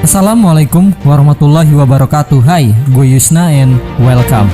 Assalamualaikum warahmatullahi wabarakatuh. Hai, gue Yusna and welcome.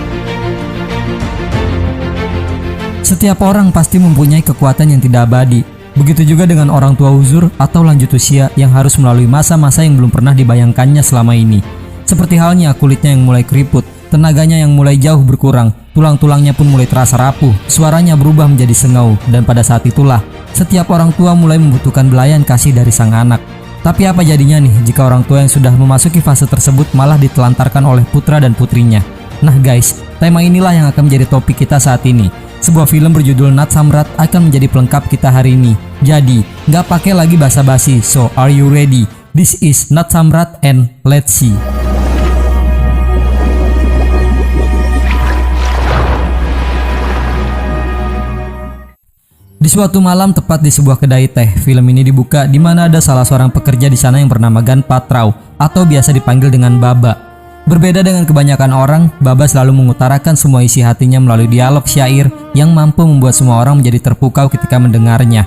Setiap orang pasti mempunyai kekuatan yang tidak abadi. Begitu juga dengan orang tua uzur atau lanjut usia yang harus melalui masa-masa yang belum pernah dibayangkannya selama ini. Seperti halnya kulitnya yang mulai keriput, tenaganya yang mulai jauh berkurang, tulang-tulangnya pun mulai terasa rapuh, suaranya berubah menjadi sengau, dan pada saat itulah setiap orang tua mulai membutuhkan belayan kasih dari sang anak. Tapi apa jadinya nih jika orang tua yang sudah memasuki fase tersebut malah ditelantarkan oleh putra dan putrinya? Nah guys, tema inilah yang akan menjadi topik kita saat ini. Sebuah film berjudul Nat Samrat akan menjadi pelengkap kita hari ini. Jadi, nggak pakai lagi basa-basi, so are you ready? This is Nat Samrat and let's see. Di suatu malam tepat di sebuah kedai teh, film ini dibuka di mana ada salah seorang pekerja di sana yang bernama Gan Patrau atau biasa dipanggil dengan Baba. Berbeda dengan kebanyakan orang, Baba selalu mengutarakan semua isi hatinya melalui dialog syair yang mampu membuat semua orang menjadi terpukau ketika mendengarnya.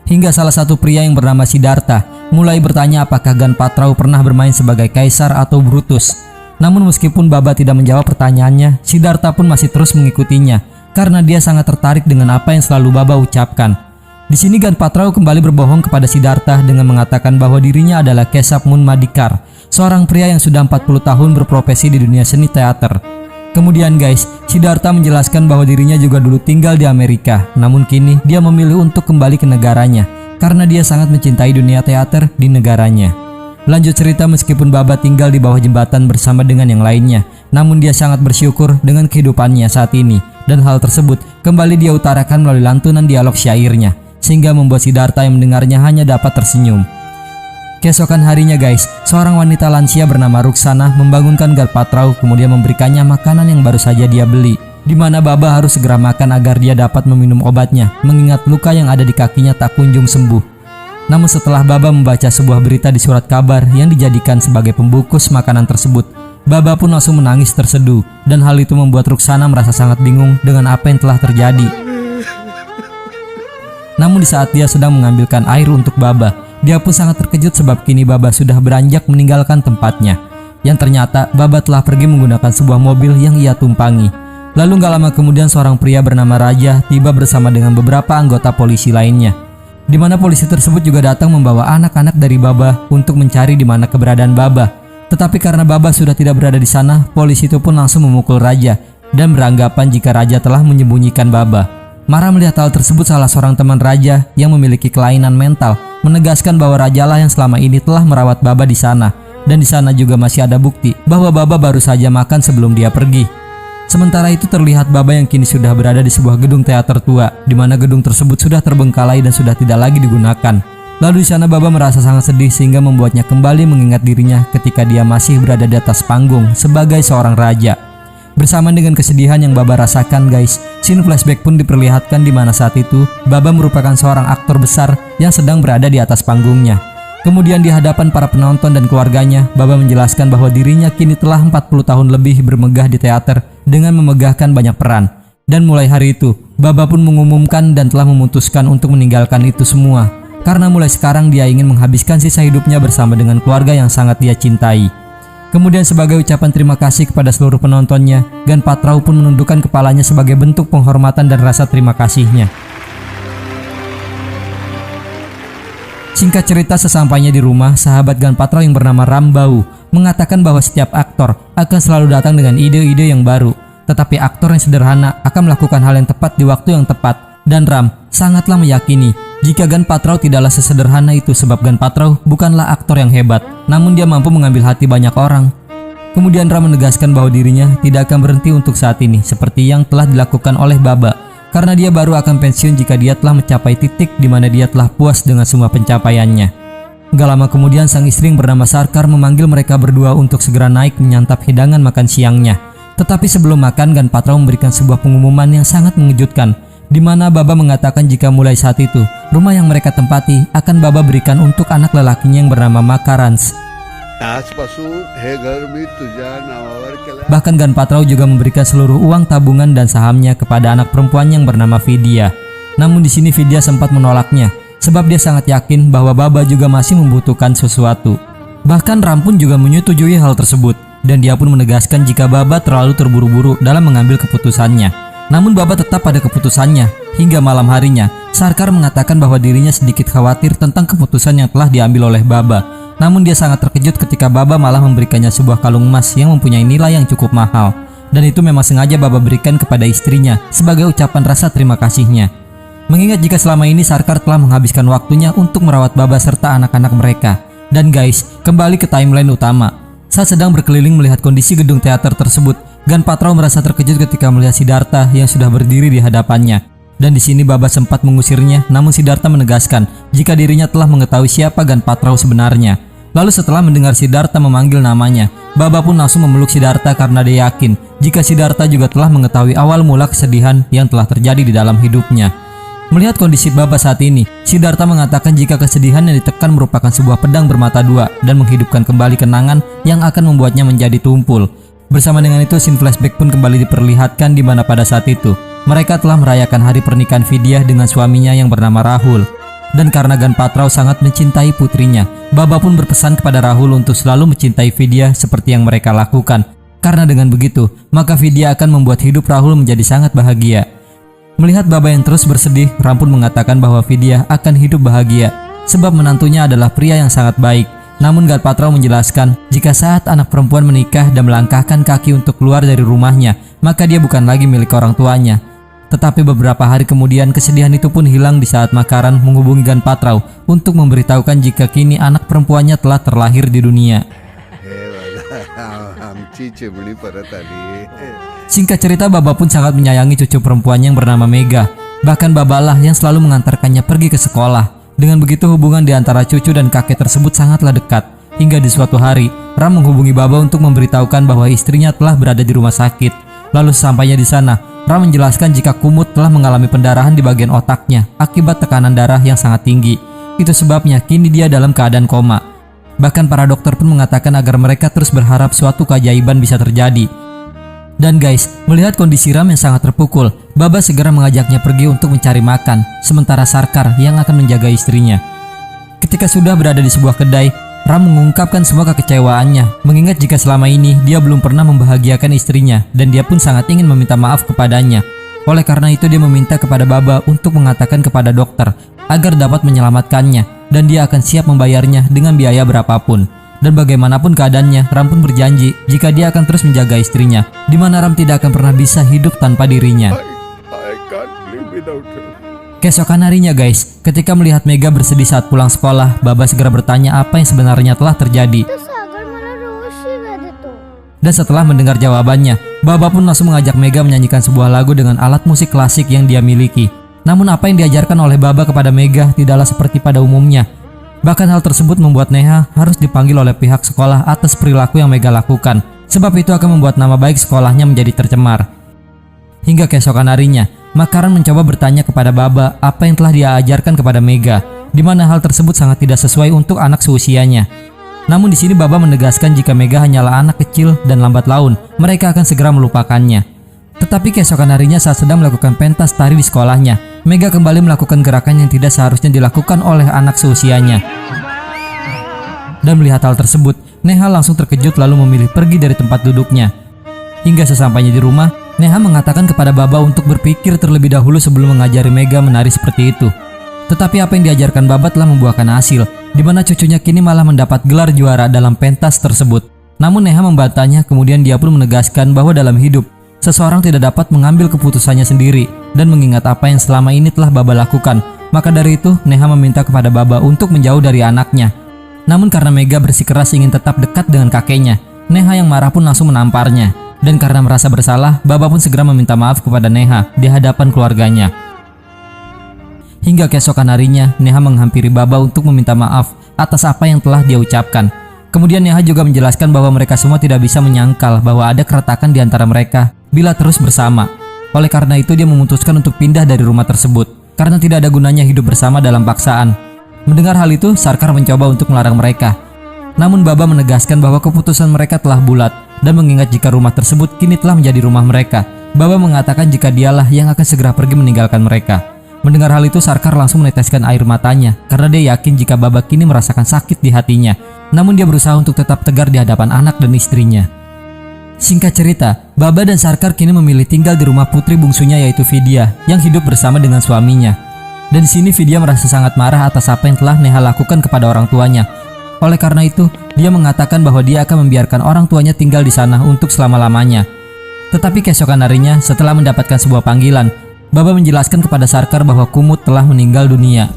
Hingga salah satu pria yang bernama Siddhartha mulai bertanya apakah Gan Patrau pernah bermain sebagai kaisar atau Brutus. Namun meskipun Baba tidak menjawab pertanyaannya, Siddhartha pun masih terus mengikutinya karena dia sangat tertarik dengan apa yang selalu Baba ucapkan. Di sini Gan Patrau kembali berbohong kepada Siddhartha dengan mengatakan bahwa dirinya adalah Kesap Munmadikar, seorang pria yang sudah 40 tahun berprofesi di dunia seni teater. Kemudian guys, Siddhartha menjelaskan bahwa dirinya juga dulu tinggal di Amerika, namun kini dia memilih untuk kembali ke negaranya karena dia sangat mencintai dunia teater di negaranya. Lanjut cerita, meskipun Baba tinggal di bawah jembatan bersama dengan yang lainnya, namun dia sangat bersyukur dengan kehidupannya saat ini, dan hal tersebut kembali dia utarakan melalui lantunan dialog syairnya, sehingga membuat Siddhartha yang mendengarnya hanya dapat tersenyum. Keesokan harinya guys, seorang wanita lansia bernama Ruksana membangunkan Gan Patrau kemudian memberikannya makanan yang baru saja dia beli, di mana Baba harus segera makan agar dia dapat meminum obatnya, mengingat luka yang ada di kakinya tak kunjung sembuh. Namun setelah Baba membaca sebuah berita di surat kabar yang dijadikan sebagai pembungkus makanan tersebut, Baba pun langsung menangis terseduh, dan hal itu membuat Ruksana merasa sangat bingung dengan apa yang telah terjadi. Namun di saat dia sedang mengambilkan air untuk Baba, dia pun sangat terkejut sebab kini Baba sudah beranjak meninggalkan tempatnya. Yang ternyata Baba telah pergi menggunakan sebuah mobil yang ia tumpangi. Lalu gak lama kemudian seorang pria bernama Raja tiba bersama dengan beberapa anggota polisi lainnya, di mana polisi tersebut juga datang membawa anak-anak dari Baba untuk mencari di mana keberadaan Baba. Tetapi karena Baba sudah tidak berada di sana, polisi itu pun langsung memukul Raja dan beranggapan jika Raja telah menyembunyikan Baba. Marah melihat hal tersebut, salah seorang teman Raja yang memiliki kelainan mental menegaskan bahwa Rajalah yang selama ini telah merawat Baba di sana, dan di sana juga masih ada bukti bahwa Baba baru saja makan sebelum dia pergi. Sementara itu terlihat Baba yang kini sudah berada di sebuah gedung teater tua, di mana gedung tersebut sudah terbengkalai dan sudah tidak lagi digunakan. Lalu di sana Baba merasa sangat sedih sehingga membuatnya kembali mengingat dirinya ketika dia masih berada di atas panggung sebagai seorang raja. Bersamaan dengan kesedihan yang Baba rasakan guys, scene flashback pun diperlihatkan di mana saat itu Baba merupakan seorang aktor besar yang sedang berada di atas panggungnya. Kemudian di hadapan para penonton dan keluarganya, Baba menjelaskan bahwa dirinya kini telah 40 tahun lebih bermegah di teater dengan memegahkan banyak peran. Dan mulai hari itu, Baba pun mengumumkan dan telah memutuskan untuk meninggalkan itu semua, karena mulai sekarang dia ingin menghabiskan sisa hidupnya bersama dengan keluarga yang sangat dia cintai. Kemudian sebagai ucapan terima kasih kepada seluruh penontonnya, Gan Patrau pun menundukkan kepalanya sebagai bentuk penghormatan dan rasa terima kasihnya. Singkat cerita, sesampainya di rumah, sahabat Gan Patrau yang bernama Rambau mengatakan bahwa setiap aktor akan selalu datang dengan ide-ide yang baru, tetapi aktor yang sederhana akan melakukan hal yang tepat di waktu yang tepat. Dan Ram sangatlah meyakini jika Gan Patrau tidaklah sesederhana itu, sebab Gan Patrau bukanlah aktor yang hebat, namun dia mampu mengambil hati banyak orang. Kemudian Ram menegaskan bahwa dirinya tidak akan berhenti untuk saat ini seperti yang telah dilakukan oleh Baba, karena dia baru akan pensiun jika dia telah mencapai titik di mana dia telah puas dengan semua pencapaiannya. Gak lama kemudian sang istri yang bernama Sarkar memanggil mereka berdua untuk segera naik menyantap hidangan makan siangnya. Tetapi sebelum makan, Gan Patrau memberikan sebuah pengumuman yang sangat mengejutkan, di mana Baba mengatakan jika mulai saat itu rumah yang mereka tempati akan Baba berikan untuk anak lelakinya yang bernama Makarans. Bahkan Gan Patrau juga memberikan seluruh uang tabungan dan sahamnya kepada anak perempuan yang bernama Vidya. Namun di sini Vidya sempat menolaknya, sebab dia sangat yakin bahwa Baba juga masih membutuhkan sesuatu. Bahkan Ram pun juga menyetujui hal tersebut, dan dia pun menegaskan jika Baba terlalu terburu-buru dalam mengambil keputusannya. Namun Baba tetap pada keputusannya. Hingga malam harinya, Sarkar mengatakan bahwa dirinya sedikit khawatir tentang keputusan yang telah diambil oleh Baba. Namun dia sangat terkejut ketika Baba malah memberikannya sebuah kalung emas yang mempunyai nilai yang cukup mahal. Dan itu memang sengaja Baba berikan kepada istrinya sebagai ucapan rasa terima kasihnya. Mengingat jika selama ini Sarkar telah menghabiskan waktunya untuk merawat Baba serta anak-anak mereka. Dan guys, kembali ke timeline utama. Saat sedang berkeliling melihat kondisi gedung teater tersebut, Ganpatrao merasa terkejut ketika melihat Siddhartha yang sudah berdiri di hadapannya. Dan di sini Baba sempat mengusirnya, namun Siddhartha menegaskan jika dirinya telah mengetahui siapa Ganpatrao sebenarnya. Lalu setelah mendengar Siddhartha memanggil namanya, Baba pun langsung memeluk Siddhartha karena dia yakin jika Siddhartha juga telah mengetahui awal mula kesedihan yang telah terjadi di dalam hidupnya. Melihat kondisi Baba saat ini, Siddhartha mengatakan jika kesedihan yang ditekan merupakan sebuah pedang bermata dua dan menghidupkan kembali kenangan yang akan membuatnya menjadi tumpul. Bersama dengan itu, scene flashback pun kembali diperlihatkan di mana pada saat itu mereka telah merayakan hari pernikahan Vidya dengan suaminya yang bernama Rahul. Dan karena Ganpatrao sangat mencintai putrinya, Baba pun berpesan kepada Rahul untuk selalu mencintai Vidya seperti yang mereka lakukan. Karena dengan begitu, maka Vidya akan membuat hidup Rahul menjadi sangat bahagia. Melihat Baba yang terus bersedih, Ram pun mengatakan bahwa Vidya akan hidup bahagia sebab menantunya adalah pria yang sangat baik. Namun Ganpatrao menjelaskan jika saat anak perempuan menikah dan melangkahkan kaki untuk keluar dari rumahnya, maka dia bukan lagi milik orang tuanya. Tetapi beberapa hari kemudian kesedihan itu pun hilang di saat Makaran menghubungi Ganpatrao untuk memberitahukan jika kini anak perempuannya telah terlahir di dunia. Singkat cerita, Baba pun sangat menyayangi cucu perempuannya yang bernama Mega. Bahkan Baba lah yang selalu mengantarkannya pergi ke sekolah. Dengan begitu hubungan di antara cucu dan kakek tersebut sangatlah dekat. Hingga di suatu hari, Ram menghubungi Baba untuk memberitahukan bahwa istrinya telah berada di rumah sakit. Lalu sesampainya di sana, Ram menjelaskan jika Kumut telah mengalami pendarahan di bagian otaknya akibat tekanan darah yang sangat tinggi. Itu sebabnya kini dia dalam keadaan koma. Bahkan para dokter pun mengatakan agar mereka terus berharap suatu keajaiban bisa terjadi. Dan guys, melihat kondisi Ram yang sangat terpukul, Baba segera mengajaknya pergi untuk mencari makan, sementara Sarkar yang akan menjaga istrinya. Ketika sudah berada di sebuah kedai, Ram mengungkapkan semua kekecewaannya, mengingat jika selama ini dia belum pernah membahagiakan istrinya dan dia pun sangat ingin meminta maaf kepadanya. Oleh karena itu dia meminta kepada Baba untuk mengatakan kepada dokter agar dapat menyelamatkannya dan dia akan siap membayarnya dengan biaya berapapun. Dan bagaimanapun keadaannya, Ram pun berjanji jika dia akan terus menjaga istrinya, di mana Ram tidak akan pernah bisa hidup tanpa dirinya. Keesokan harinya guys, ketika melihat Mega bersedih saat pulang sekolah, Baba segera bertanya apa yang sebenarnya telah terjadi. Dan setelah mendengar jawabannya, Baba pun langsung mengajak Mega menyanyikan sebuah lagu dengan alat musik klasik yang dia miliki. Namun apa yang diajarkan oleh Baba kepada Mega tidaklah seperti pada umumnya. Bahkan hal tersebut membuat Neha harus dipanggil oleh pihak sekolah atas perilaku yang Mega lakukan, sebab itu akan membuat nama baik sekolahnya menjadi tercemar. Hingga keesokan harinya, Makaran mencoba bertanya kepada Baba apa yang telah dia ajarkan kepada Mega, di mana hal tersebut sangat tidak sesuai untuk anak seusianya. Namun di sini Baba menegaskan jika Mega hanyalah anak kecil dan lambat laun, mereka akan segera melupakannya. Tetapi keesokan harinya saat sedang melakukan pentas tari di sekolahnya, Mega kembali melakukan gerakan yang tidak seharusnya dilakukan oleh anak seusianya. Dan melihat hal tersebut, Neha langsung terkejut lalu memilih pergi dari tempat duduknya. Hingga sesampainya di rumah, Neha mengatakan kepada Baba untuk berpikir terlebih dahulu sebelum mengajari Mega menari seperti itu. Tetapi apa yang diajarkan Baba telah membuahkan hasil, di mana cucunya kini malah mendapat gelar juara dalam pentas tersebut. Namun Neha membantahnya, kemudian dia pun menegaskan bahwa dalam hidup, seseorang tidak dapat mengambil keputusannya sendiri dan mengingat apa yang selama ini telah Baba lakukan. Maka dari itu, Neha meminta kepada Baba untuk menjauh dari anaknya. Namun karena Mega bersikeras ingin tetap dekat dengan kakeknya, Neha yang marah pun langsung menamparnya. Dan karena merasa bersalah, Baba pun segera meminta maaf kepada Neha di hadapan keluarganya. Hingga keesokan harinya, Neha menghampiri Baba untuk meminta maaf atas apa yang telah dia ucapkan. Kemudian Neha juga menjelaskan bahwa mereka semua tidak bisa menyangkal bahwa ada keretakan di antara mereka bila terus bersama. Oleh karena itu dia memutuskan untuk pindah dari rumah tersebut, karena tidak ada gunanya hidup bersama dalam paksaan. Mendengar hal itu, Sarkar mencoba untuk melarang mereka. Namun Baba menegaskan bahwa keputusan mereka telah bulat, dan mengingat jika rumah tersebut kini telah menjadi rumah mereka, Baba mengatakan jika dialah yang akan segera pergi meninggalkan mereka. Mendengar hal itu, Sarkar langsung meneteskan air matanya, karena dia yakin jika Baba kini merasakan sakit di hatinya. namun dia berusaha untuk tetap tegar di hadapan anak dan istrinya. Singkat cerita, Baba dan Sarkar kini memilih tinggal di rumah putri bungsunya yaitu Vidya yang hidup bersama dengan suaminya. Dan di sini Vidya merasa sangat marah atas apa yang telah Neha lakukan kepada orang tuanya. Oleh karena itu, dia mengatakan bahwa dia akan membiarkan orang tuanya tinggal di sana untuk selama-lamanya. Tetapi keesokan harinya, setelah mendapatkan sebuah panggilan, Baba menjelaskan kepada Sarkar bahwa Kumud telah meninggal dunia.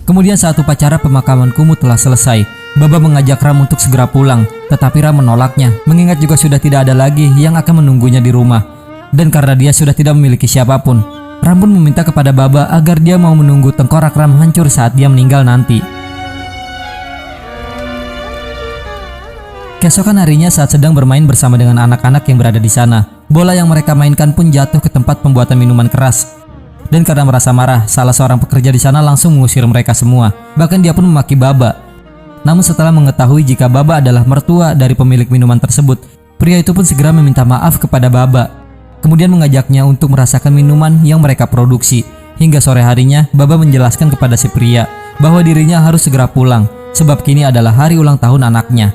Kemudian saat upacara pemakaman Kumud telah selesai, Baba mengajak Ram untuk segera pulang, tetapi Ram menolaknya, mengingat juga sudah tidak ada lagi yang akan menunggunya di rumah. Dan karena dia sudah tidak memiliki siapapun, Ram pun meminta kepada Baba agar dia mau menunggu tengkorak Ram hancur saat dia meninggal nanti. Keesokan harinya saat sedang bermain bersama dengan anak-anak yang berada di sana, bola yang mereka mainkan pun jatuh ke tempat pembuatan minuman keras. Dan karena merasa marah, salah seorang pekerja di sana langsung mengusir mereka semua. Bahkan dia pun memaki Baba. Namun setelah mengetahui jika Baba adalah mertua dari pemilik minuman tersebut, pria itu pun segera meminta maaf kepada Baba. Kemudian mengajaknya untuk merasakan minuman yang mereka produksi. Hingga sore harinya, Baba menjelaskan kepada si pria bahwa dirinya harus segera pulang, sebab kini adalah hari ulang tahun anaknya.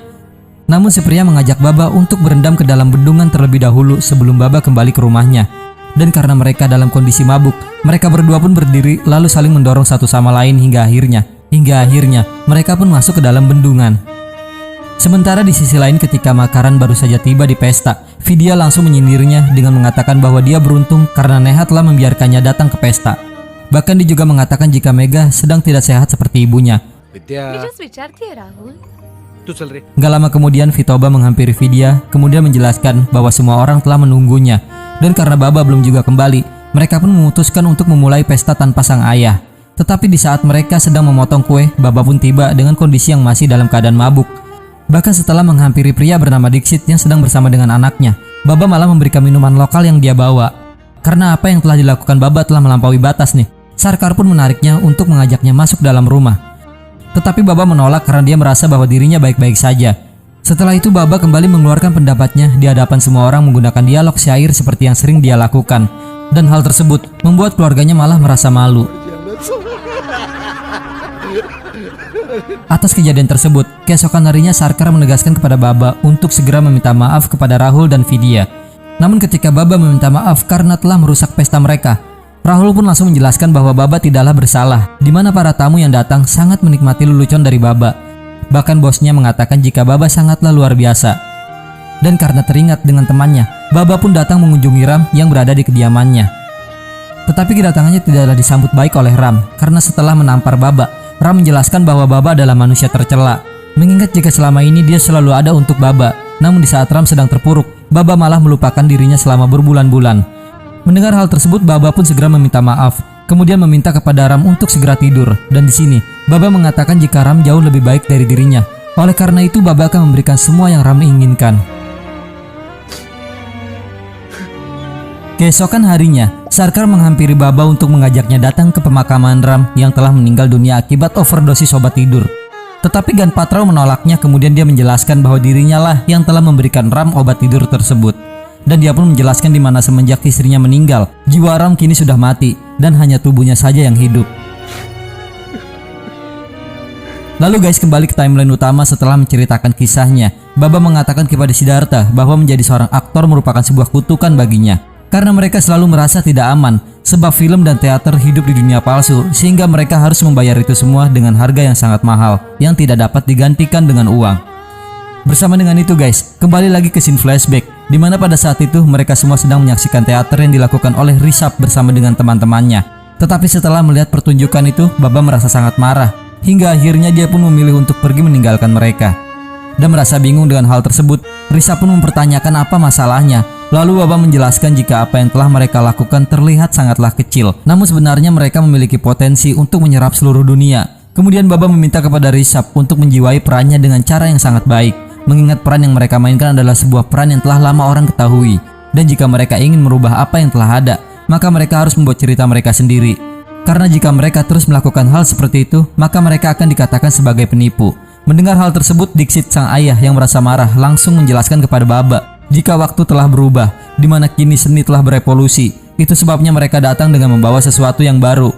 Namun si pria mengajak Baba untuk berendam ke dalam bendungan terlebih dahulu sebelum Baba kembali ke rumahnya. Dan karena mereka dalam kondisi mabuk, mereka berdua pun berdiri lalu saling mendorong satu sama lain hingga akhirnya mereka pun masuk ke dalam bendungan. Sementara di sisi lain ketika Makaran baru saja tiba di pesta, Vidya langsung menyindirnya dengan mengatakan bahwa dia beruntung karena Neha telah membiarkannya datang ke pesta. Bahkan dia juga mengatakan jika Mega sedang tidak sehat seperti ibunya. Gak lama kemudian Vitoba menghampiri Vidya, kemudian menjelaskan bahwa semua orang telah menunggunya. Dan karena Baba belum juga kembali, mereka pun memutuskan untuk memulai pesta tanpa sang ayah. Tetapi di saat mereka sedang memotong kue, Baba pun tiba dengan kondisi yang masih dalam keadaan mabuk. Bahkan setelah menghampiri pria bernama Dixit yang sedang bersama dengan anaknya, Baba malah memberikan minuman lokal yang dia bawa. Karena apa yang telah dilakukan Baba telah melampaui batas nih, Sarkar pun menariknya untuk mengajaknya masuk dalam rumah. Tetapi Baba menolak karena dia merasa bahwa dirinya baik-baik saja. Setelah itu Baba kembali mengeluarkan pendapatnya di hadapan semua orang menggunakan dialog syair seperti yang sering dia lakukan. Dan hal tersebut membuat keluarganya malah merasa malu. Atas kejadian tersebut, keesokan harinya Sarkar menegaskan kepada Baba untuk segera meminta maaf kepada Rahul dan Vidya. Namun ketika Baba meminta maaf karena telah merusak pesta mereka, Rahul pun langsung menjelaskan bahwa Baba tidaklah bersalah, di mana para tamu yang datang sangat menikmati lelucon dari Baba. Bahkan bosnya mengatakan jika Baba sangatlah luar biasa. Dan karena teringat dengan temannya, Baba pun datang mengunjungi Ram yang berada di kediamannya. Tetapi kedatangannya tidaklah disambut baik oleh Ram, karena setelah menampar Baba, Ram menjelaskan bahwa Baba adalah manusia tercela. Mengingat jika selama ini dia selalu ada untuk Baba, namun di saat Ram sedang terpuruk, Baba malah melupakan dirinya selama berbulan-bulan. Mendengar hal tersebut, Baba pun segera meminta maaf, kemudian meminta kepada Ram untuk segera tidur. Dan di sini, Baba mengatakan jika Ram jauh lebih baik dari dirinya. Oleh karena itu, Baba akan memberikan semua yang Ram inginkan. Keesokan harinya, Sarkar menghampiri Baba untuk mengajaknya datang ke pemakaman Ram yang telah meninggal dunia akibat overdosis obat tidur. Tetapi Ganpatrao menolaknya, kemudian dia menjelaskan bahwa dirinya lah yang telah memberikan Ram obat tidur tersebut. Dan dia pun menjelaskan di mana semenjak istrinya meninggal, jiwa Ram kini sudah mati dan hanya tubuhnya saja yang hidup. Lalu guys, kembali ke timeline utama setelah menceritakan kisahnya. Baba mengatakan kepada Siddhartha bahwa menjadi seorang aktor merupakan sebuah kutukan baginya. Karena mereka selalu merasa tidak aman, sebab film dan teater hidup di dunia palsu, sehingga mereka harus membayar itu semua dengan harga yang sangat mahal, yang tidak dapat digantikan dengan uang. Bersama dengan itu guys, kembali lagi ke scene flashback, di mana pada saat itu mereka semua sedang menyaksikan teater yang dilakukan oleh Rishabh bersama dengan teman-temannya. Tetapi setelah melihat pertunjukan itu, Baba merasa sangat marah, hingga akhirnya dia pun memilih untuk pergi meninggalkan mereka. Dan merasa bingung dengan hal tersebut, Rishabh pun mempertanyakan apa masalahnya. Lalu Baba menjelaskan jika apa yang telah mereka lakukan terlihat sangatlah kecil, namun sebenarnya mereka memiliki potensi untuk menyerap seluruh dunia. Kemudian Baba meminta kepada Rishabh untuk menjiwai perannya dengan cara yang sangat baik, mengingat peran yang mereka mainkan adalah sebuah peran yang telah lama orang ketahui. Dan jika mereka ingin merubah apa yang telah ada, maka mereka harus membuat cerita mereka sendiri. Karena jika mereka terus melakukan hal seperti itu, maka mereka akan dikatakan sebagai penipu. Mendengar hal tersebut, Dixit sang ayah yang merasa marah langsung menjelaskan kepada Baba jika waktu telah berubah, di mana kini seni telah berevolusi. Itu sebabnya mereka datang dengan membawa sesuatu yang baru.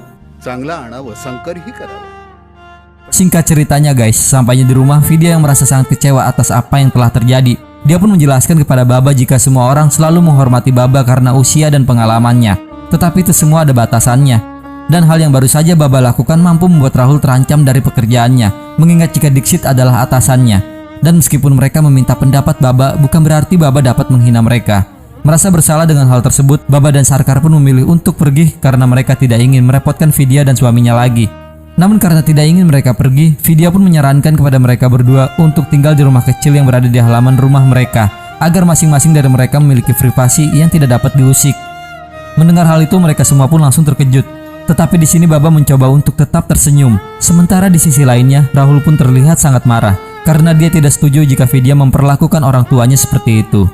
Singkat ceritanya guys, sampainya di rumah, Vidya yang merasa sangat kecewa atas apa yang telah terjadi. Dia pun menjelaskan kepada Baba jika semua orang selalu menghormati Baba karena usia dan pengalamannya. Tetapi itu semua ada batasannya. Dan hal yang baru saja Baba lakukan mampu membuat Rahul terancam dari pekerjaannya, mengingat jika Dixit adalah atasannya. Dan meskipun mereka meminta pendapat Baba, bukan berarti Baba dapat menghina mereka. Merasa bersalah dengan hal tersebut, Baba dan Sarkar pun memilih untuk pergi karena mereka tidak ingin merepotkan Vidya dan suaminya lagi. Namun karena tidak ingin mereka pergi, Vidya pun menyarankan kepada mereka berdua untuk tinggal di rumah kecil yang berada di halaman rumah mereka, agar masing-masing dari mereka memiliki privasi yang tidak dapat diusik. Mendengar hal itu, mereka semua pun langsung terkejut. Tetapi di sini Baba mencoba untuk tetap tersenyum. Sementara di sisi lainnya, Rahul pun terlihat sangat marah karena dia tidak setuju jika Vidya memperlakukan orang tuanya seperti itu.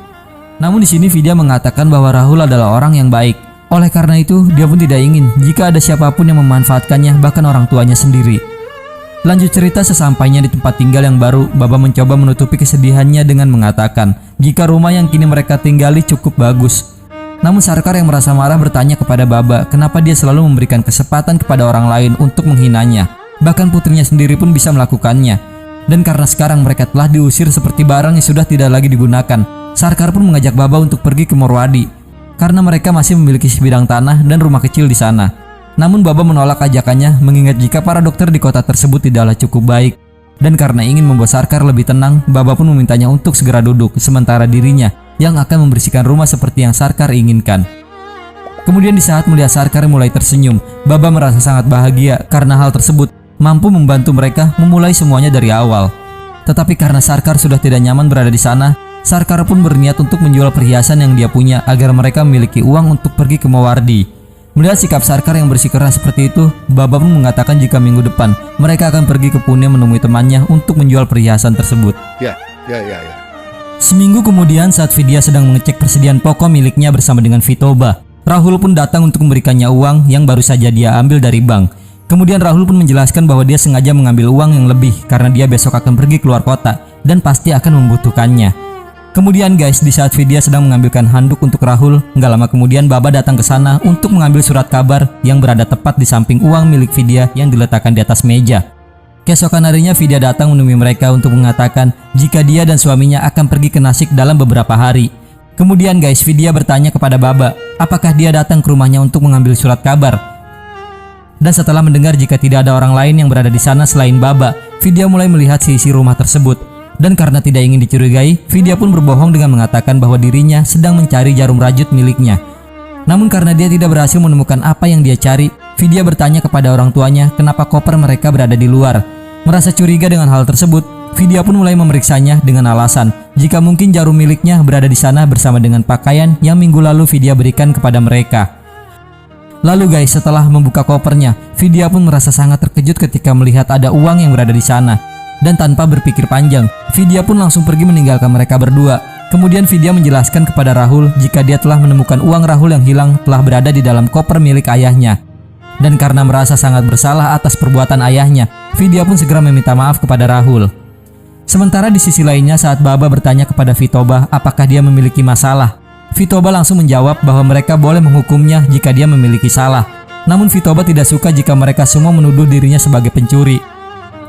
Namun di sini Vidya mengatakan bahwa Rahul adalah orang yang baik. Oleh karena itu, dia pun tidak ingin jika ada siapapun yang memanfaatkannya, bahkan orang tuanya sendiri. Lanjut cerita, sesampainya di tempat tinggal yang baru, Baba mencoba menutupi kesedihannya dengan mengatakan jika rumah yang kini mereka tinggali cukup bagus. Namun Sarkar yang merasa marah bertanya kepada Baba kenapa dia selalu memberikan kesempatan kepada orang lain untuk menghinanya. Bahkan putrinya sendiri pun bisa melakukannya. Dan karena sekarang mereka telah diusir seperti barang yang sudah tidak lagi digunakan, Sarkar pun mengajak Baba untuk pergi ke Morwadi karena mereka masih memiliki sebidang tanah dan rumah kecil di sana. Namun Baba menolak ajakannya, mengingat jika para dokter di kota tersebut tidaklah cukup baik. Dan karena ingin membuat Sarkar lebih tenang, Baba pun memintanya untuk segera duduk, sementara dirinya yang akan membersihkan rumah seperti yang Sarkar inginkan. Kemudian di saat melihat Sarkar mulai tersenyum, Baba merasa sangat bahagia karena hal tersebut mampu membantu mereka memulai semuanya dari awal. Tetapi karena Sarkar sudah tidak nyaman berada di sana, Sarkar pun berniat untuk menjual perhiasan yang dia punya agar mereka memiliki uang untuk pergi ke Mawardi. Melihat sikap Sarkar yang bersikeras seperti itu, Baba pun mengatakan jika minggu depan mereka akan pergi ke Pune menemui temannya untuk menjual perhiasan tersebut. Ya. Seminggu kemudian saat Vidya sedang mengecek persediaan pokok miliknya bersama dengan Vitoba, Rahul pun datang untuk memberikannya uang yang baru saja dia ambil dari bank. Kemudian Rahul pun menjelaskan bahwa dia sengaja mengambil uang yang lebih karena dia besok akan pergi keluar kota dan pasti akan membutuhkannya. Kemudian guys, di saat Vidya sedang mengambilkan handuk untuk Rahul, nggak lama kemudian Baba datang ke sana untuk mengambil surat kabar yang berada tepat di samping uang milik Vidya yang diletakkan di atas meja. Keesokan harinya Vidya datang menemui mereka untuk mengatakan jika dia dan suaminya akan pergi ke Nasik dalam beberapa hari. Kemudian guys, Vidya bertanya kepada Baba apakah dia datang ke rumahnya untuk mengambil surat kabar. Dan setelah mendengar jika tidak ada orang lain yang berada di sana selain Baba, Vidya mulai melihat isi rumah tersebut. Dan karena tidak ingin dicurigai, Vidya pun berbohong dengan mengatakan bahwa dirinya sedang mencari jarum rajut miliknya. Namun karena dia tidak berhasil menemukan apa yang dia cari, Vidya bertanya kepada orang tuanya kenapa koper mereka berada di luar. Merasa curiga dengan hal tersebut, Vidya pun mulai memeriksanya dengan alasan jika mungkin jarum miliknya berada di sana bersama dengan pakaian yang minggu lalu Vidya berikan kepada mereka. Lalu guys, setelah membuka kopernya, Vidya pun merasa sangat terkejut ketika melihat ada uang yang berada di sana. Dan tanpa berpikir panjang, Vidya pun langsung pergi meninggalkan mereka berdua. Kemudian Vidya menjelaskan kepada Rahul jika dia telah menemukan uang Rahul yang hilang telah berada di dalam koper milik ayahnya. Dan karena merasa sangat bersalah atas perbuatan ayahnya, Vidya pun segera meminta maaf kepada Rahul. Sementara di sisi lainnya, saat Baba bertanya kepada Vitoba apakah dia memiliki masalah, Vitoba langsung menjawab bahwa mereka boleh menghukumnya jika dia memiliki salah. Namun Vitoba tidak suka jika mereka semua menuduh dirinya sebagai pencuri.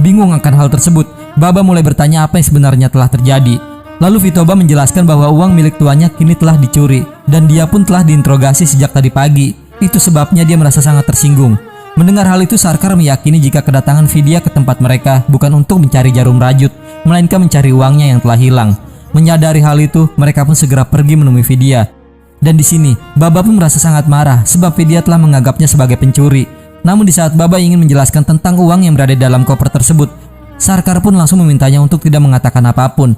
Bingung akan hal tersebut, Baba mulai bertanya apa yang sebenarnya telah terjadi. Lalu Vitoba menjelaskan bahwa uang milik tuannya kini telah dicuri dan dia pun telah diinterogasi sejak tadi pagi. Itu sebabnya dia merasa sangat tersinggung. Mendengar hal itu, Sarkar meyakini jika kedatangan Vidya ke tempat mereka bukan untuk mencari jarum rajut, melainkan mencari uangnya yang telah hilang. Menyadari hal itu, mereka pun segera pergi menemui Vidya. Dan di sini, Baba pun merasa sangat marah sebab Vidya telah menganggapnya sebagai pencuri. Namun di saat Baba ingin menjelaskan tentang uang yang berada di dalam koper tersebut, Sarkar pun langsung memintanya untuk tidak mengatakan apapun.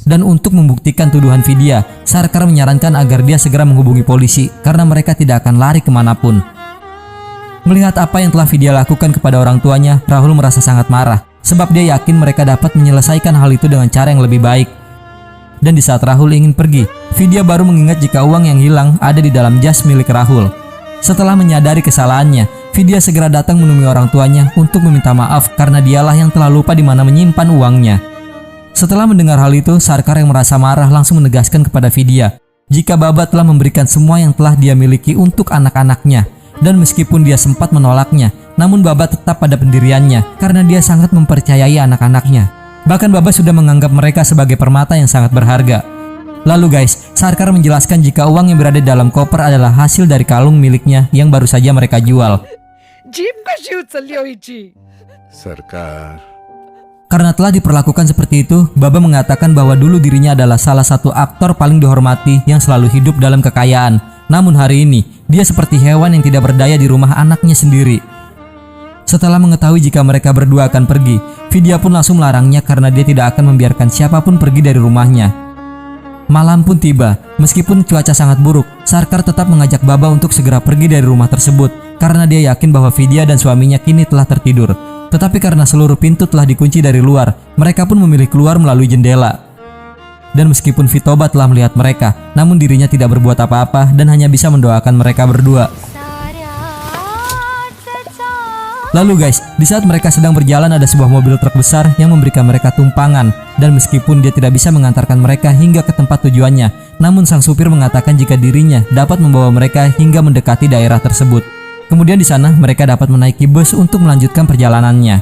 Dan untuk membuktikan tuduhan Vidya, Sarkar menyarankan agar dia segera menghubungi polisi karena mereka tidak akan lari kemanapun. Melihat apa yang telah Vidya lakukan kepada orang tuanya, Rahul merasa sangat marah sebab dia yakin mereka dapat menyelesaikan hal itu dengan cara yang lebih baik. Dan di saat Rahul ingin pergi, Vidya baru mengingat jika uang yang hilang ada di dalam jas milik Rahul. Setelah menyadari kesalahannya, Vidya segera datang menemui orang tuanya untuk meminta maaf karena dialah yang telah lupa di mana menyimpan uangnya. Setelah mendengar hal itu, Sarkar yang merasa marah langsung menegaskan kepada Vidya jika Baba telah memberikan semua yang telah dia miliki untuk anak-anaknya. Dan meskipun dia sempat menolaknya, namun Baba tetap pada pendiriannya karena dia sangat mempercayai anak-anaknya. Bahkan Baba sudah menganggap mereka sebagai permata yang sangat berharga. Lalu guys, Sarkar menjelaskan jika uang yang berada dalam koper adalah hasil dari kalung miliknya yang baru saja mereka jual. Sarkar. Karena telah diperlakukan seperti itu, Baba mengatakan bahwa dulu dirinya adalah salah satu aktor paling dihormati yang selalu hidup dalam kekayaan. Namun hari ini, dia seperti hewan yang tidak berdaya di rumah anaknya sendiri. Setelah mengetahui jika mereka berdua akan pergi, Vidya pun langsung melarangnya karena dia tidak akan membiarkan siapapun pergi dari rumahnya. Malam pun tiba, meskipun cuaca sangat buruk, Sarkar tetap mengajak Baba untuk segera pergi dari rumah tersebut karena dia yakin bahwa Vidya dan suaminya kini telah tertidur. Tetapi karena seluruh pintu telah dikunci dari luar, mereka pun memilih keluar melalui jendela. Dan meskipun Vitoba telah melihat mereka, namun dirinya tidak berbuat apa-apa dan hanya bisa mendoakan mereka berdua. Lalu guys, di saat mereka sedang berjalan ada sebuah mobil truk besar yang memberikan mereka tumpangan. Dan meskipun dia tidak bisa mengantarkan mereka hingga ke tempat tujuannya, namun sang supir mengatakan jika dirinya dapat membawa mereka hingga mendekati daerah tersebut. Kemudian di sana mereka dapat menaiki bus untuk melanjutkan perjalanannya.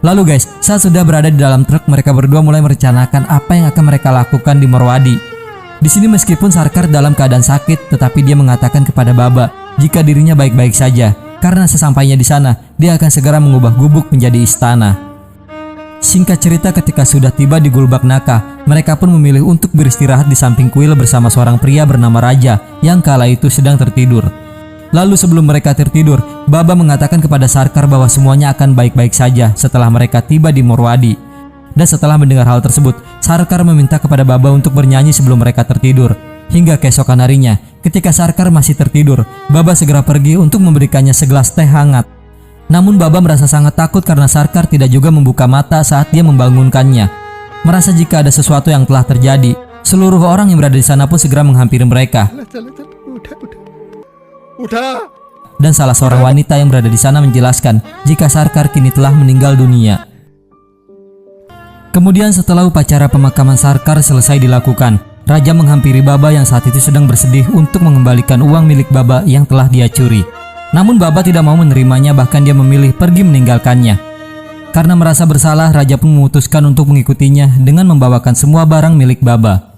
Lalu guys, saat sudah berada di dalam truk, mereka berdua mulai merencanakan apa yang akan mereka lakukan di Morwadi. Di sini meskipun Sarkar dalam keadaan sakit, tetapi dia mengatakan kepada Baba jika dirinya baik-baik saja. Karena sesampainya di sana, dia akan segera mengubah gubuk menjadi istana. Singkat cerita, ketika sudah tiba di Gulbak Naka, mereka pun memilih untuk beristirahat di samping kuil bersama seorang pria bernama Raja yang kala itu sedang tertidur. Lalu sebelum mereka tertidur, Baba mengatakan kepada Sarkar bahwa semuanya akan baik-baik saja setelah mereka tiba di Morwadi. Dan setelah mendengar hal tersebut, Sarkar meminta kepada Baba untuk bernyanyi sebelum mereka tertidur. Hingga keesokan harinya, ketika Sarkar masih tertidur, Baba segera pergi untuk memberikannya segelas teh hangat. Namun Baba merasa sangat takut karena Sarkar tidak juga membuka mata saat dia membangunkannya. Merasa jika ada sesuatu yang telah terjadi, seluruh orang yang berada di sana pun segera menghampiri mereka. Udah. Dan salah seorang wanita yang berada di sana menjelaskan jika Sarkar kini telah meninggal dunia. Kemudian setelah upacara pemakaman Sarkar selesai dilakukan, Raja menghampiri Baba yang saat itu sedang bersedih untuk mengembalikan uang milik Baba yang telah dia curi. Namun Baba tidak mau menerimanya, bahkan dia memilih pergi meninggalkannya. Karena merasa bersalah, Raja pun memutuskan untuk mengikutinya dengan membawakan semua barang milik Baba.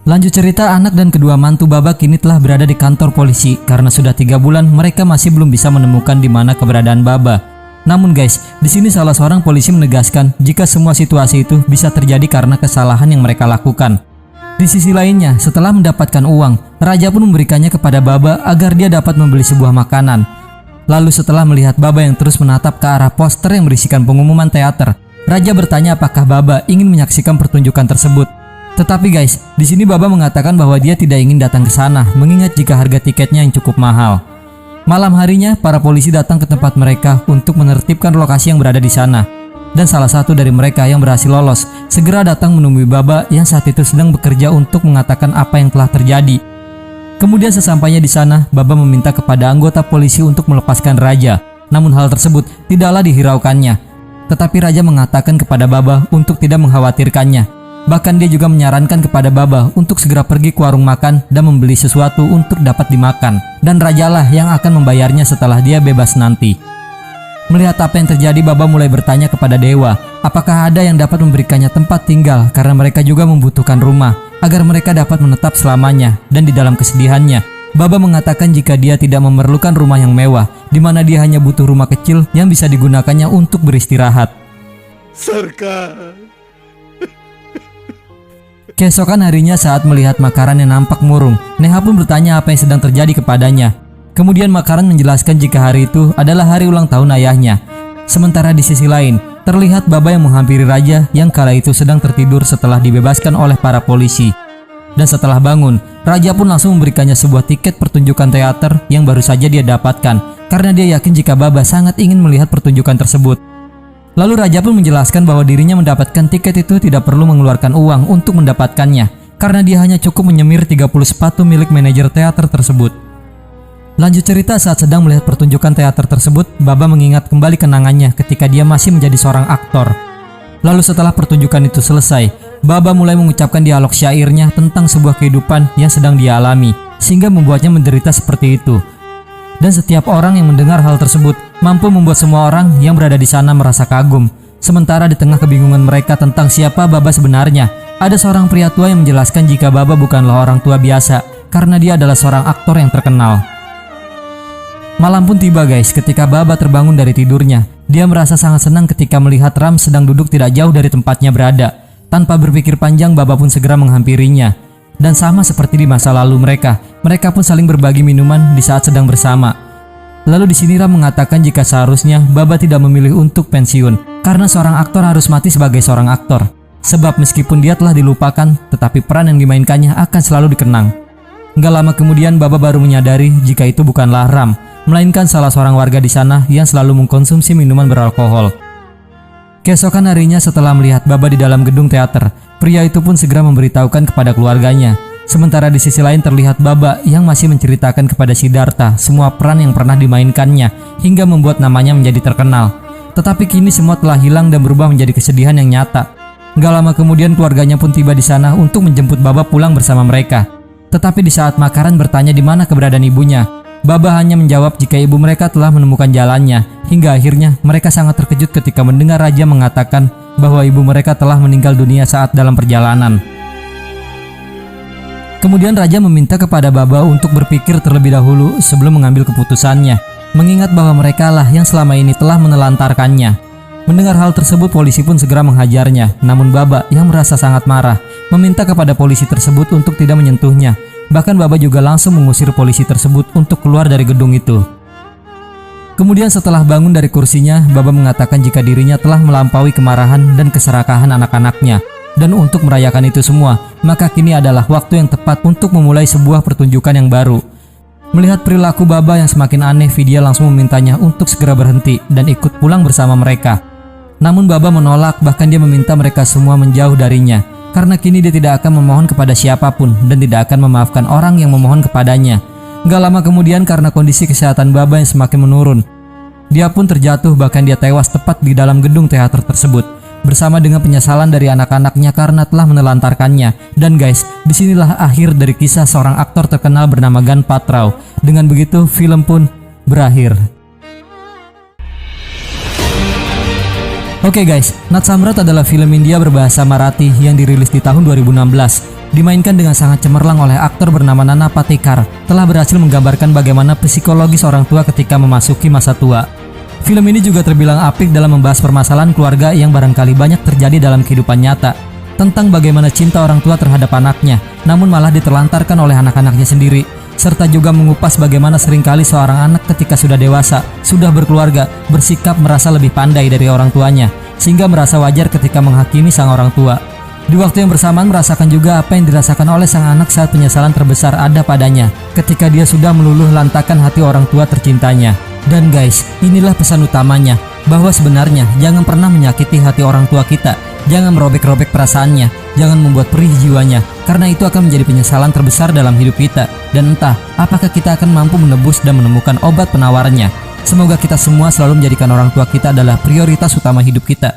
Lanjut cerita, anak dan kedua mantu Baba kini telah berada di kantor polisi karena sudah 3 bulan mereka masih belum bisa menemukan di mana keberadaan Baba. Namun guys, di sini salah seorang polisi menegaskan jika semua situasi itu bisa terjadi karena kesalahan yang mereka lakukan. Di sisi lainnya, setelah mendapatkan uang, Raja pun memberikannya kepada Baba agar dia dapat membeli sebuah makanan. Lalu setelah melihat Baba yang terus menatap ke arah poster yang berisikan pengumuman teater, Raja bertanya apakah Baba ingin menyaksikan pertunjukan tersebut. Tetapi guys, di sini Baba mengatakan bahwa dia tidak ingin datang ke sana, mengingat jika harga tiketnya yang cukup mahal. Malam harinya, para polisi datang ke tempat mereka untuk menertibkan lokasi yang berada di sana. Dan salah satu dari mereka yang berhasil lolos, segera datang menemui Baba yang saat itu sedang bekerja untuk mengatakan apa yang telah terjadi. Kemudian sesampainya di sana, Baba meminta kepada anggota polisi untuk melepaskan Raja. Namun hal tersebut tidaklah dihiraukannya. Tetapi Raja mengatakan kepada Baba untuk tidak mengkhawatirkannya. Bahkan dia juga menyarankan kepada Baba untuk segera pergi ke warung makan dan membeli sesuatu untuk dapat dimakan. Dan Rajalah yang akan membayarnya setelah dia bebas nanti. Melihat apa yang terjadi, Baba mulai bertanya kepada Dewa, apakah ada yang dapat memberikannya tempat tinggal karena mereka juga membutuhkan rumah, agar mereka dapat menetap selamanya. Dan di dalam kesedihannya, Baba mengatakan jika dia tidak memerlukan rumah yang mewah, di mana dia hanya butuh rumah kecil yang bisa digunakannya untuk beristirahat. Sarkar. Keesokan harinya saat melihat Makaran yang nampak murung, Neha pun bertanya apa yang sedang terjadi kepadanya. Kemudian Makaran menjelaskan jika hari itu adalah hari ulang tahun ayahnya. Sementara di sisi lain, terlihat Baba yang menghampiri Raja yang kala itu sedang tertidur setelah dibebaskan oleh para polisi. Dan setelah bangun, Raja pun langsung memberikannya sebuah tiket pertunjukan teater yang baru saja dia dapatkan, karena dia yakin jika Baba sangat ingin melihat pertunjukan tersebut. Lalu Raja pun menjelaskan bahwa dirinya mendapatkan tiket itu tidak perlu mengeluarkan uang untuk mendapatkannya, karena dia hanya cukup menyemir 30 sepatu milik manajer teater tersebut. Lanjut cerita, saat sedang melihat pertunjukan teater tersebut, Baba mengingat kembali kenangannya ketika dia masih menjadi seorang aktor. Lalu setelah pertunjukan itu selesai, Baba mulai mengucapkan dialog syairnya tentang sebuah kehidupan yang sedang dia alami, sehingga membuatnya menderita seperti itu. Dan setiap orang yang mendengar hal tersebut mampu membuat semua orang yang berada di sana merasa kagum. Sementara di tengah kebingungan mereka tentang siapa Baba sebenarnya, ada seorang pria tua yang menjelaskan jika Baba bukanlah orang tua biasa, karena dia adalah seorang aktor yang terkenal. Malam pun tiba guys, ketika Baba terbangun dari tidurnya. Dia merasa sangat senang ketika melihat Ram sedang duduk tidak jauh dari tempatnya berada. Tanpa berpikir panjang, Baba pun segera menghampirinya. Dan sama seperti di masa lalu mereka pun saling berbagi minuman di saat sedang bersama. Lalu di sini Ram mengatakan jika seharusnya Baba tidak memilih untuk pensiun, karena seorang aktor harus mati sebagai seorang aktor. Sebab meskipun dia telah dilupakan, tetapi peran yang dimainkannya akan selalu dikenang. Gak lama kemudian Baba baru menyadari jika itu bukanlah Ram, melainkan salah seorang warga di sana yang selalu mengkonsumsi minuman beralkohol. Keesokan harinya setelah melihat Baba di dalam gedung teater, pria itu pun segera memberitahukan kepada keluarganya. Sementara di sisi lain terlihat Baba yang masih menceritakan kepada Siddhartha semua peran yang pernah dimainkannya hingga membuat namanya menjadi terkenal. Tetapi kini semua telah hilang dan berubah menjadi kesedihan yang nyata. Gak lama kemudian keluarganya pun tiba di sana untuk menjemput Baba pulang bersama mereka. Tetapi di saat Makaran bertanya di mana keberadaan ibunya, Baba hanya menjawab jika ibu mereka telah menemukan jalannya. Hingga akhirnya mereka sangat terkejut ketika mendengar raja mengatakan bahwa ibu mereka telah meninggal dunia saat dalam perjalanan. Kemudian raja meminta kepada Baba untuk berpikir terlebih dahulu sebelum mengambil keputusannya, mengingat bahwa mereka lah yang selama ini telah menelantarkannya. Mendengar hal tersebut, polisi pun segera menghajarnya. Namun Baba yang merasa sangat marah meminta kepada polisi tersebut untuk tidak menyentuhnya. Bahkan Baba juga langsung mengusir polisi tersebut untuk keluar dari gedung itu. Kemudian setelah bangun dari kursinya, Baba mengatakan jika dirinya telah melampaui kemarahan dan keserakahan anak-anaknya. Dan untuk merayakan itu semua, maka kini adalah waktu yang tepat untuk memulai sebuah pertunjukan yang baru. Melihat perilaku Baba yang semakin aneh, Vidya langsung memintanya untuk segera berhenti dan ikut pulang bersama mereka. Namun Baba menolak, bahkan dia meminta mereka semua menjauh darinya, karena kini dia tidak akan memohon kepada siapapun dan tidak akan memaafkan orang yang memohon kepadanya. Gak lama kemudian karena kondisi kesehatan Baba yang semakin menurun, dia pun terjatuh, bahkan dia tewas tepat di dalam gedung teater tersebut, bersama dengan penyesalan dari anak-anaknya karena telah menelantarkannya. Dan guys, disinilah akhir dari kisah seorang aktor terkenal bernama Ganpat Rao. Dengan begitu film pun berakhir. Oke guys, Nat Samrat adalah film India berbahasa Marathi yang dirilis di tahun 2016. Dimainkan dengan sangat cemerlang oleh aktor bernama Nana Patekar. Telah berhasil menggambarkan bagaimana psikologis orang tua ketika memasuki masa tua. Film ini juga terbilang apik dalam membahas permasalahan keluarga yang barangkali banyak terjadi dalam kehidupan nyata. Tentang bagaimana cinta orang tua terhadap anaknya, namun malah diterlantarkan oleh anak-anaknya sendiri. Serta juga mengupas bagaimana seringkali seorang anak ketika sudah dewasa, sudah berkeluarga, bersikap merasa lebih pandai dari orang tuanya, sehingga merasa wajar ketika menghakimi sang orang tua. Di waktu yang bersamaan merasakan juga apa yang dirasakan oleh sang anak saat penyesalan terbesar ada padanya, ketika dia sudah meluluh lantakan hati orang tua tercintanya. Dan guys, inilah pesan utamanya, bahwa sebenarnya jangan pernah menyakiti hati orang tua kita. Jangan merobek-robek perasaannya, jangan membuat perih jiwanya, karena itu akan menjadi penyesalan terbesar dalam hidup kita. Dan entah apakah kita akan mampu menebus dan menemukan obat penawarnya. Semoga kita semua selalu menjadikan orang tua kita adalah prioritas utama hidup kita.